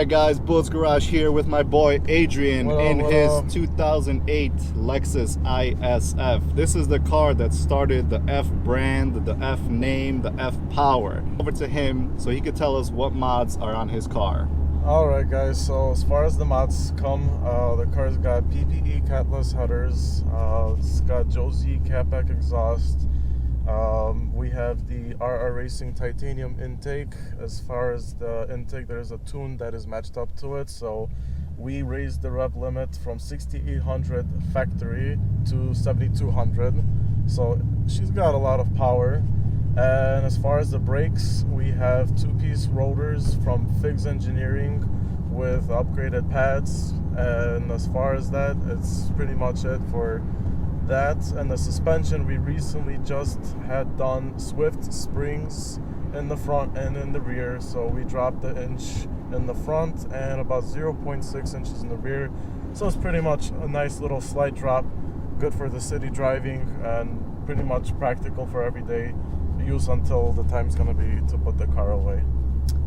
Alright guys, Bullets Garage here with my boy Adrian in his 2008 Lexus ISF. This is the car that started the F brand, the F name, the F power. Over to him so he could tell us what mods are on his car. Alright guys, so as far as the mods come, the car's got PPE catless headers, it's got Josie catback exhaust, we have the RR Racing titanium intake. As far as the intake, there's a tune that is matched up to it, so we raised the rev limit from 6800 factory to 7200, so she's got a lot of power. And as far as the brakes, we have two-piece rotors from Figs Engineering with upgraded pads, and as far as that, it's pretty much it for that. And the suspension, we recently just had done Swift springs in the front and in the rear, so we dropped the inch in the front and about 0.6 inches in the rear, so it's pretty much a nice little slight drop, good for the city driving and pretty much practical for everyday use until the time's gonna be to put the car away.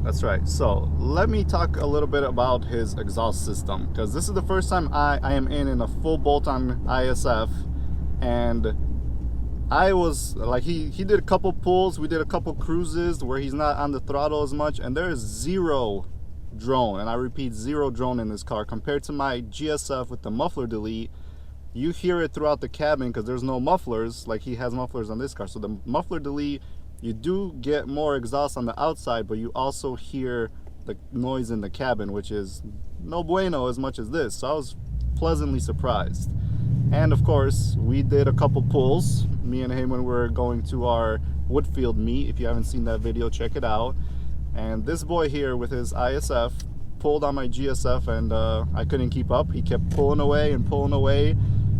That's right. So let me talk a little bit about his exhaust system, because this is the first time I am in a full bolt-on ISF, and I was like, he did a couple pulls, we did a couple cruises where he's not on the throttle as much, and there is zero drone, and I repeat, zero drone in this car compared to my GSF with the muffler delete. You hear it throughout the cabin because there's no mufflers, like he has mufflers on this car. So the muffler delete, you do get more exhaust on the outside, but you also hear the noise in the cabin, which is no bueno as much as this. So I was pleasantly surprised. And of course, we did a couple pulls, me and him, when we were going to our Woodfield meet. If you haven't seen that video, check it out. And this boy here with his ISF pulled on my GSF, and I couldn't keep up. He kept pulling away and pulling away.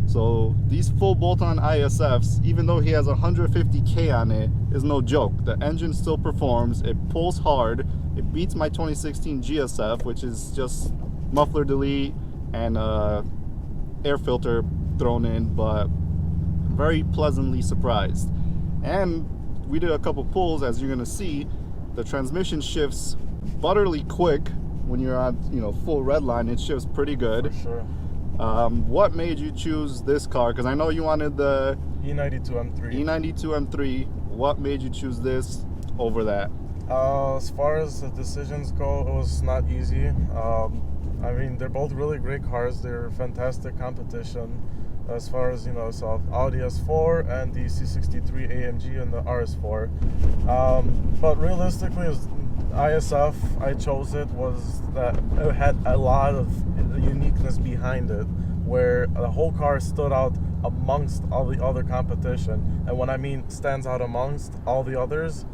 So these full bolt-on ISFs, even though he has 150K on it, is no joke. The engine still performs, it pulls hard, it beats my 2016 GSF, which is just muffler delete and air filter thrown in, but very pleasantly surprised. And we did a couple pulls, as you're gonna see. The transmission shifts butterly quick when you're on, full red line. It shifts pretty good. For sure. What made you choose this car? Because I know you wanted the E92 M3. E92 M3. What made you choose this over that? As far as the decisions go, it was not easy. I mean, they're both really great cars. They're fantastic competition. As far as, so Audi S4 and the C63 AMG and the RS4. But realistically, ISF, I chose it, was that it had a lot of uniqueness behind it, where the whole car stood out amongst all the other competition. And when I mean stands out amongst all the others,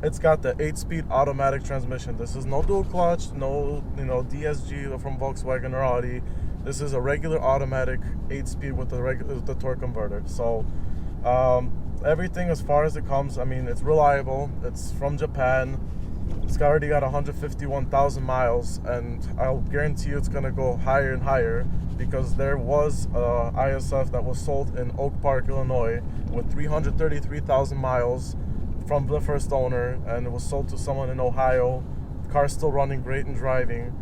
it's got the 8-speed automatic transmission. This is no dual clutch, no DSG from Volkswagen or Audi. This is a regular automatic 8-speed with the torque converter. So everything as far as it comes, I mean, it's reliable. It's from Japan. It's already got 151,000 miles, and I'll guarantee you it's gonna go higher and higher, because there was a ISF that was sold in Oak Park, Illinois with 333,000 miles from the first owner, and it was sold to someone in Ohio. The car's still running great and driving.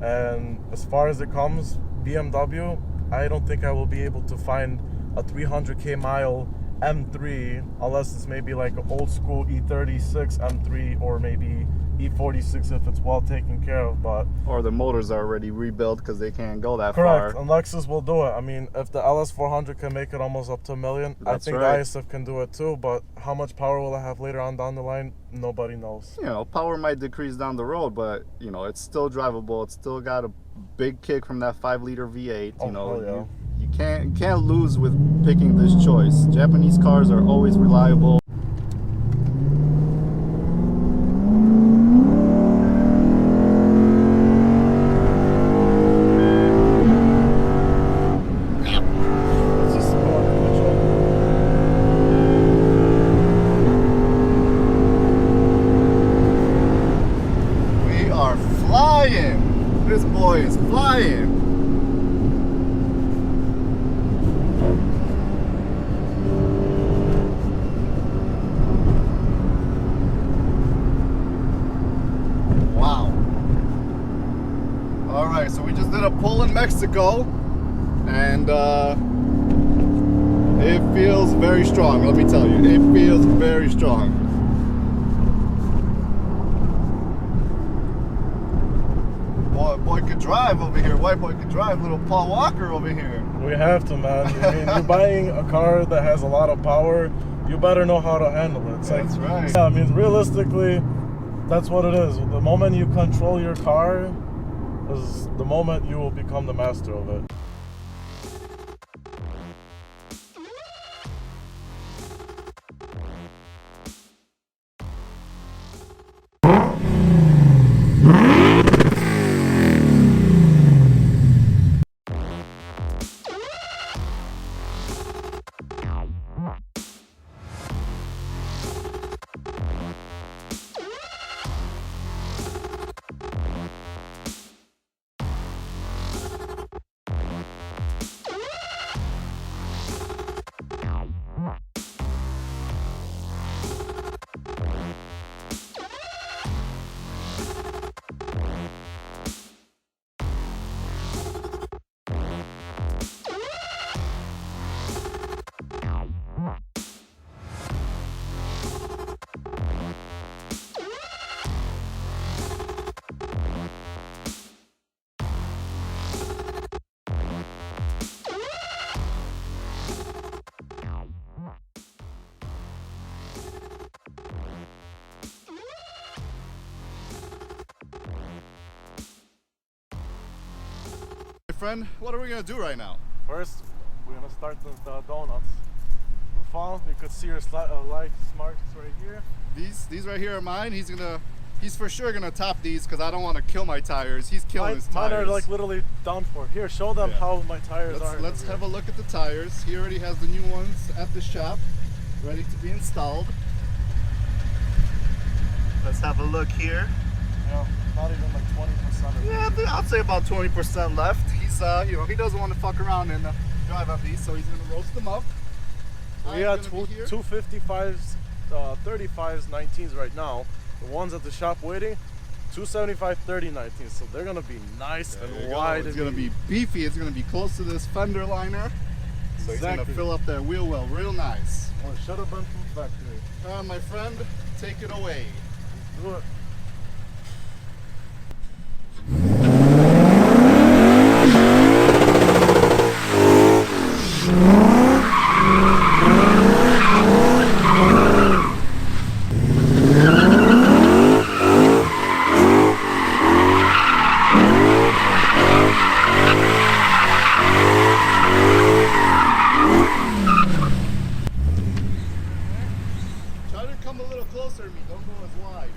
And as far as it comes, BMW, I don't think I will be able to find a 300K mile M3 unless it's maybe like an old school E36 M3 or maybe E46 if it's well taken care of. But or the motors are already rebuilt because they can't go that far. Correct, and Lexus will do it. I mean, if the LS400 can make it almost up to 1 million, I think the ISF can do it too. But how much power will it have later on down the line? Nobody knows. Power might decrease down the road, but it's still drivable. It's still got a big kick from that 5-liter V8. You can't lose with picking this choice. Japanese cars are always reliable. We are flying. This boy is flying. go, and it feels very strong. Let me tell you, it feels very strong. Boy could drive over here. White boy could drive. Little Paul Walker over here. We have to, man. I mean, you're buying a car that has a lot of power. You better know how to handle it. That's right. Yeah, I mean, realistically, that's what it is. The moment you control your car is the moment you will become the master of it. Friend, what are we gonna do right now? First, we're gonna start the donuts. In the fall, you could see your light marks right here. These right here are mine. He's for sure gonna top these because I don't want to kill my tires. He's killing his tires. Mine are like literally done for. Here, show them how my tires are. Let's have a look at the tires. He already has the new ones at the shop, ready to be installed. Let's have a look here. Yeah, not even like 20% of Yeah, I'll say about 20% left. He's he doesn't want to fuck around and drive up these, so he's gonna roast them up. We got 255s, 35s, 19s right now. The ones at the shop waiting, 275, 30, 19s. So they're gonna be nice and wide. It's gonna be beefy. It's gonna be close to this fender liner. So he's gonna fill up that wheel well, real nice. Well, it should have been from factory. My friend, take it away. Let's do it. Try to come a little closer to me. Don't go as wide.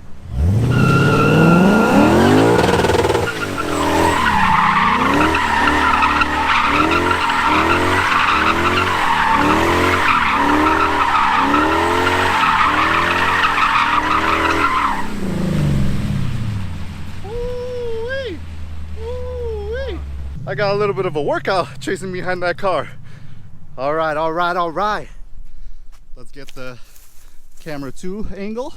Woo-wee. Woo-wee. I got a little bit of a workout chasing behind that car. All right, all right, all right. Let's get the camera 2 angle.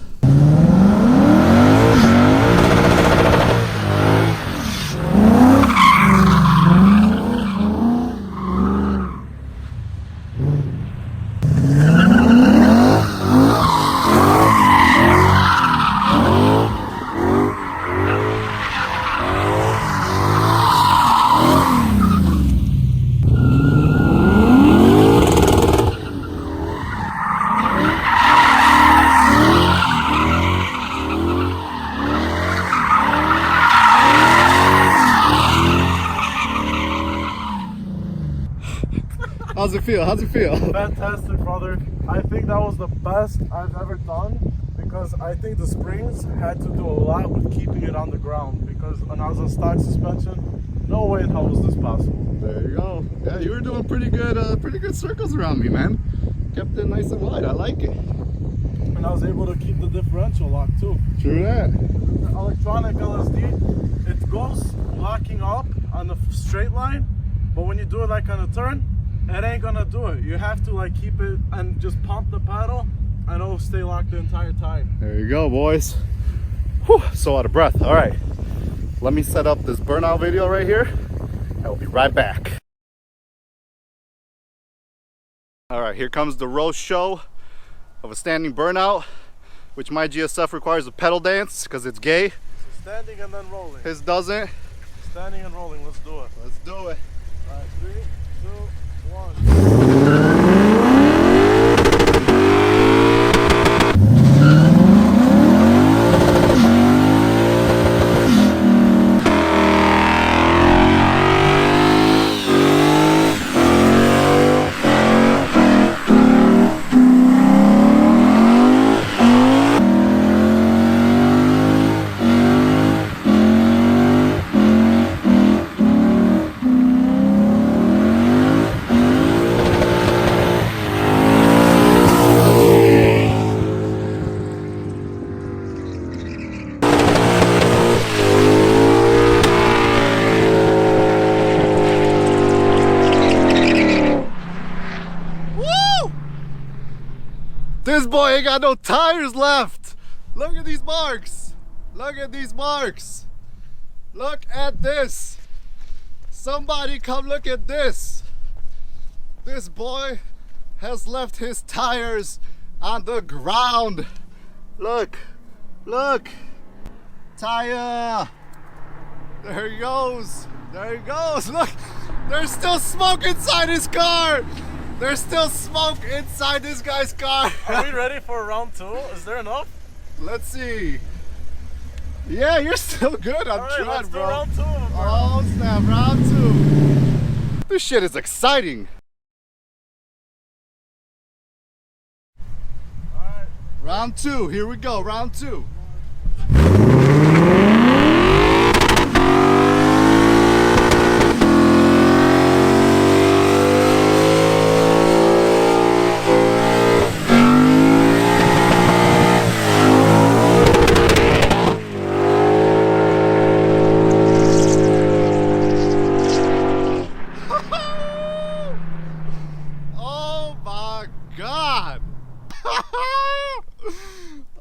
How's it feel? How's it feel? Fantastic, brother. I think that was the best I've ever done because I think the springs had to do a lot with keeping it on the ground because when I was on stock suspension, no way in hell was this possible. There you go. Yeah, you were doing pretty good circles around me, man. Kept it nice and wide. I like it. And I was able to keep the differential locked too. True that. The electronic LSD, it goes locking up on the straight line, but when you do it like on a turn, it ain't gonna do it. You have to like keep it and just pump the pedal and it'll stay locked the entire time. There you go, boys. Whew, so out of breath. All right, let me set up this burnout video right here I'll be right back. All right, here comes the roast show of a standing burnout, which my GSF requires a pedal dance because it's gay. So standing and then rolling. His doesn't. Standing and rolling, let's do it. Let's do it. All right, 3, 2, 1. This boy ain't got no tires left. Look at these marks. Look at these marks. Look at this. Somebody come look at this. This boy has left his tires on the ground. Look, look. Tire. There he goes. There he goes. Look, there's still smoke inside his car. There's still smoke inside this guy's car. Are we ready for round 2? Is there enough? Let's see. Yeah, you're still good. I'm trying, let's bro. do round 2. Oh snap, round 2. This shit is exciting. All right. Round 2, here we go, round 2.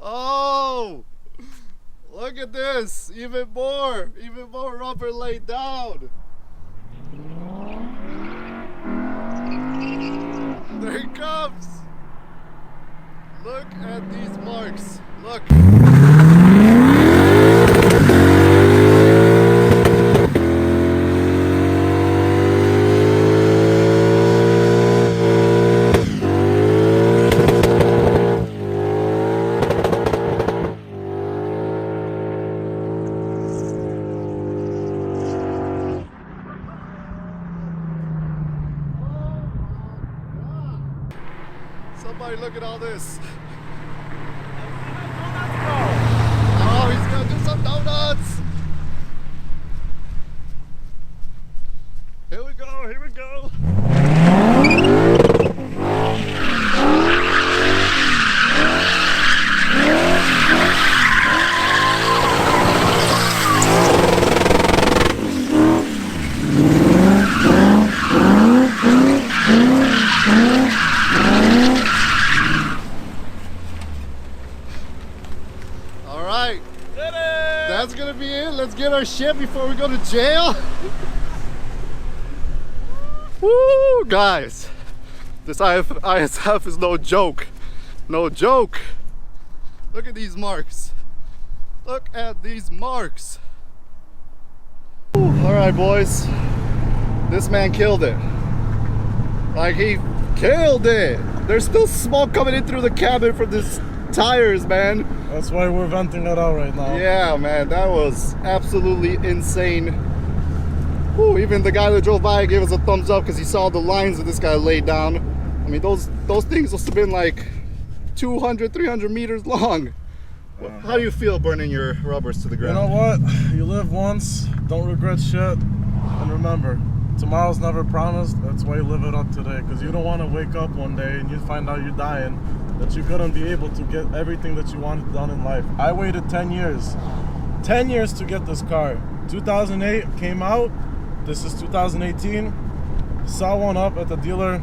Oh, look at this, even more rubber laid down. There he comes. Look at these marks, look. Somebody look at all this. Oh, he's gonna do some donuts. Here we go, here we go. That's gonna be it. Let's get our shit before we go to jail. Woo, guys. This ISF is no joke. No joke. Look at these marks. Look at these marks. All right, boys. This man killed it. Like, he killed it. There's still smoke coming in through the cabin from this tires, man. That's why we're venting that out right now. Yeah, man, that was absolutely insane. Whew, even the guy that drove by gave us a thumbs up because he saw the lines that this guy laid down. I mean, those things must have been like 200, 300 meters long. How do you feel burning your rubbers to the ground? You know what? You live once, don't regret shit, and remember, tomorrow's never promised. That's why you live it up today, because you don't want to wake up one day and you find out you're dying, that you couldn't be able to get everything that you wanted done in life. I waited 10 years to get this car. 2008 came out, this is 2018. Saw one up at the dealer,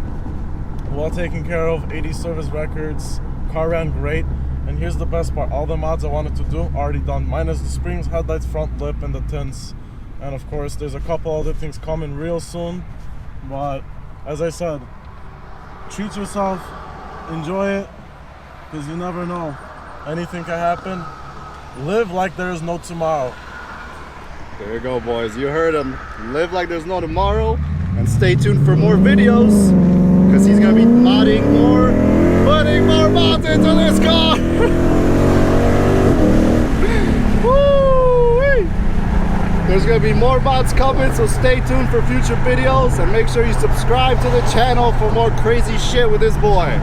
well taken care of, 80 service records, car ran great. And here's the best part, all the mods I wanted to do, already done. Minus the springs, headlights, front lip, and the tints. and of course there's a couple other things coming real soon. But as I said, treat yourself, enjoy it, because you never know, anything can happen. Live like there is no tomorrow. There you go, boys. You heard him. Live like there's no tomorrow, and stay tuned for more videos, because he's gonna be modding more, putting more mods into this car. Woo-wee. There's gonna be more mods coming, so stay tuned for future videos, and make sure you subscribe to the channel for more crazy shit with this boy.